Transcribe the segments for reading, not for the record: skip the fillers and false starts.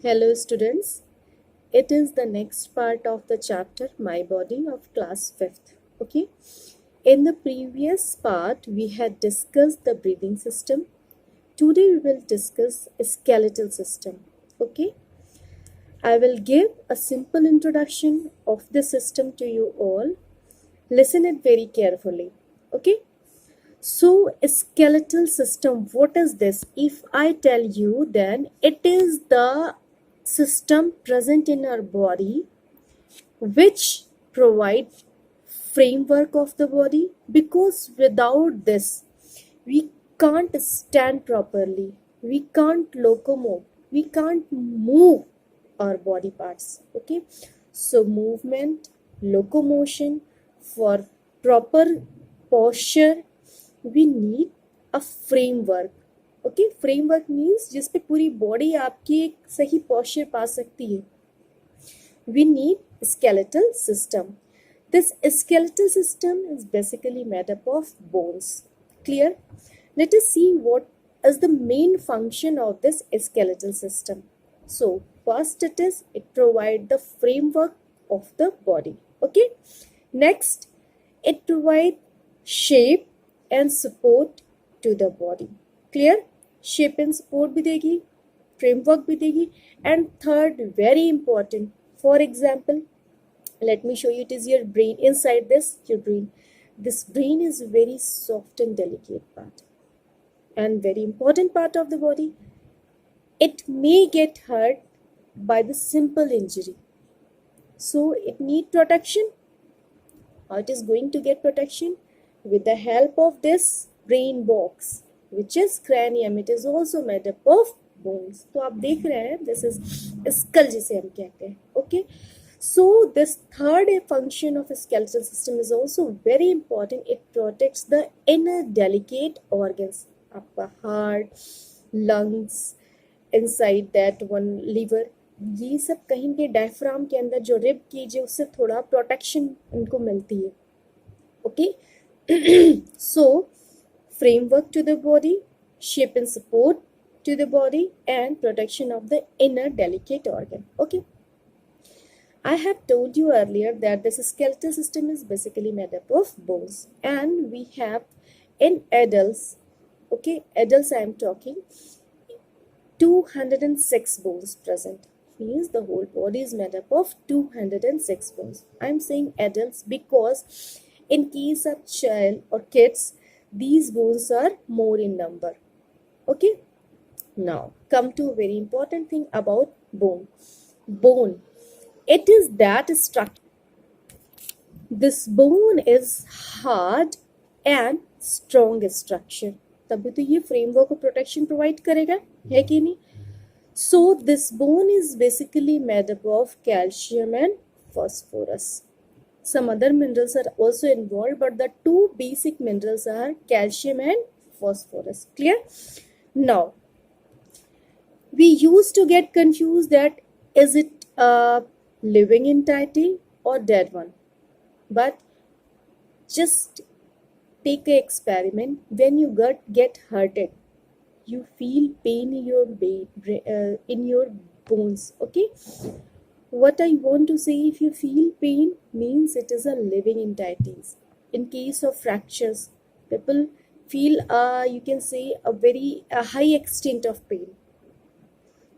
Hello students, it is the next part of the chapter My Body of class 5th. Okay, in the previous part we had discussed the breathing system. Today we will discuss a skeletal system. Okay, I will give a simple introduction of the system to you all. Listen it very carefully. Okay, so a skeletal system, what is this? If I tell you, then it is the system present in our body which provide framework of the body, because without this we can't stand properly, we can't locomote, we can't move our body parts. Okay, so movement, locomotion, for proper posture we need a framework. Okay, framework means जिस पे पूरी body आपकी एक सही posture पा सकती है. We need skeletal system. This skeletal system is basically made up of bones. Clear? Let us see what is the main function of this skeletal system. So first it provide the framework of the body. Okay, next it provide shape and support to the body. Clear? Shape and support भी देगी, framework भी देगी, and third very important, for example, let me show you, it is your brain. Inside this your brain, this brain is very soft and delicate part and very important part of the body. It may get hurt by the simple injury, so it need protection. How it is going to get protection? With the help of this brain box, which is cranium. It is also made up of bones. तो आप देख रहे हैं, this is skull जिसे हम कहते हैं. Okay, so this third function of a skeletal system is also very important. It protects the inner delicate organs. आपका heart, lungs, inside that one liver, ये सब कहीं के डायफ्राम के अंदर जो रिब कीजिए उससे थोड़ा प्रोटेक्शन इनको मिलती है. Okay, so framework to the body, shape and support to the body, and protection of the inner delicate organ. Okay, I have told you earlier that this skeletal system is basically made up of bones, and we have in adults, okay, adults I am talking, 206 bones present. Means the whole body is made up of 206 bones. I am saying adults because in case of child or kids, these bones are more in number. Okay, now come to a very important thing about bone. Bone, it is that structure. This bone is hard and strong structure. तभी तो ये framework और protection provide करेगा, है कि नहीं? So this bone is basically made up of calcium and phosphorus. Some other minerals are also involved, but the two basic minerals are calcium and phosphorus. Clear? Now, we used to get confused that is it a living entity or dead one? But just take an experiment. When you get hurted, you feel pain in your bones. Okay, what I want to say, if you feel pain, means it is a living entity. In case of fractures, people feel you can say a high extent of pain,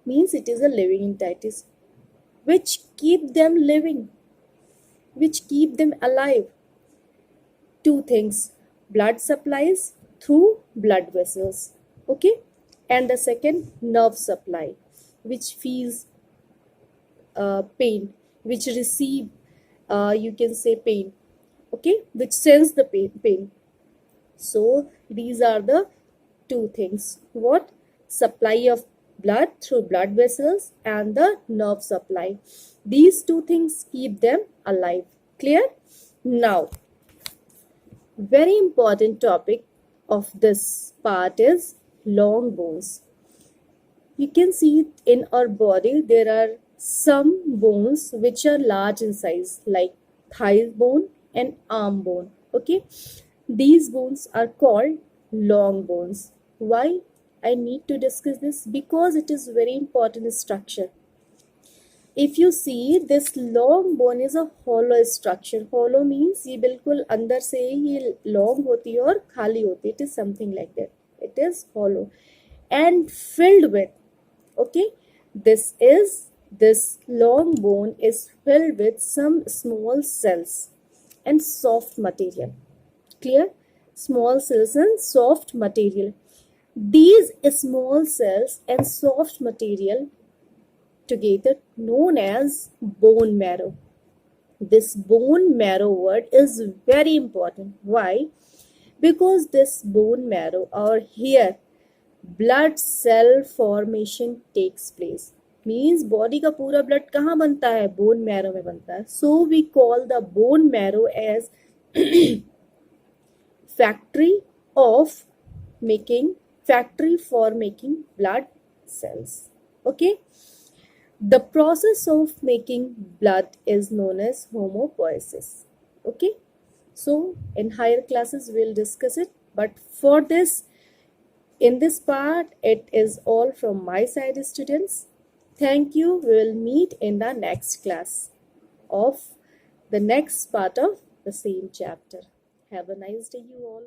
means it is a living entity which keep them living, which keep them alive. Two things: blood supplies through blood vessels. Okay, and the second, nerve supply, which feels pain, which receive you can say pain. Okay, which sense the pain. So these are the two things: what? Supply of blood through blood vessels and the nerve supply. These two things keep them alive. Clear? Now, very important topic of this part is long bones. You can see in our body there are some bones which are large in size, like thigh bone and arm bone. Okay, these bones are called long bones. Why I need to discuss this? Because it is very important structure. if you see this long bone is a hollow structure. Hollow means ये बिल्कुल अंदर से ये long होती है और खाली होती है. It is something like that. It is hollow and filled with, okay, this long bone is filled with some small cells and soft material. Clear? Small cells and soft material. These small cells and soft material together known as bone marrow. This bone marrow word is very important. Why? Because this bone marrow or here blood cell formation takes place. Means body का पूरा blood कहाँ बनता है? Bone marrow में बनता है. So we call the bone marrow as factory for making blood cells. Okay. The process of making blood is known as hemopoiesis. Okay. So in higher classes we'll discuss it. But for this, in this part, it is all from my side, students. Thank you. We will meet in the next class of the next part of the same chapter. Have a nice day, you all.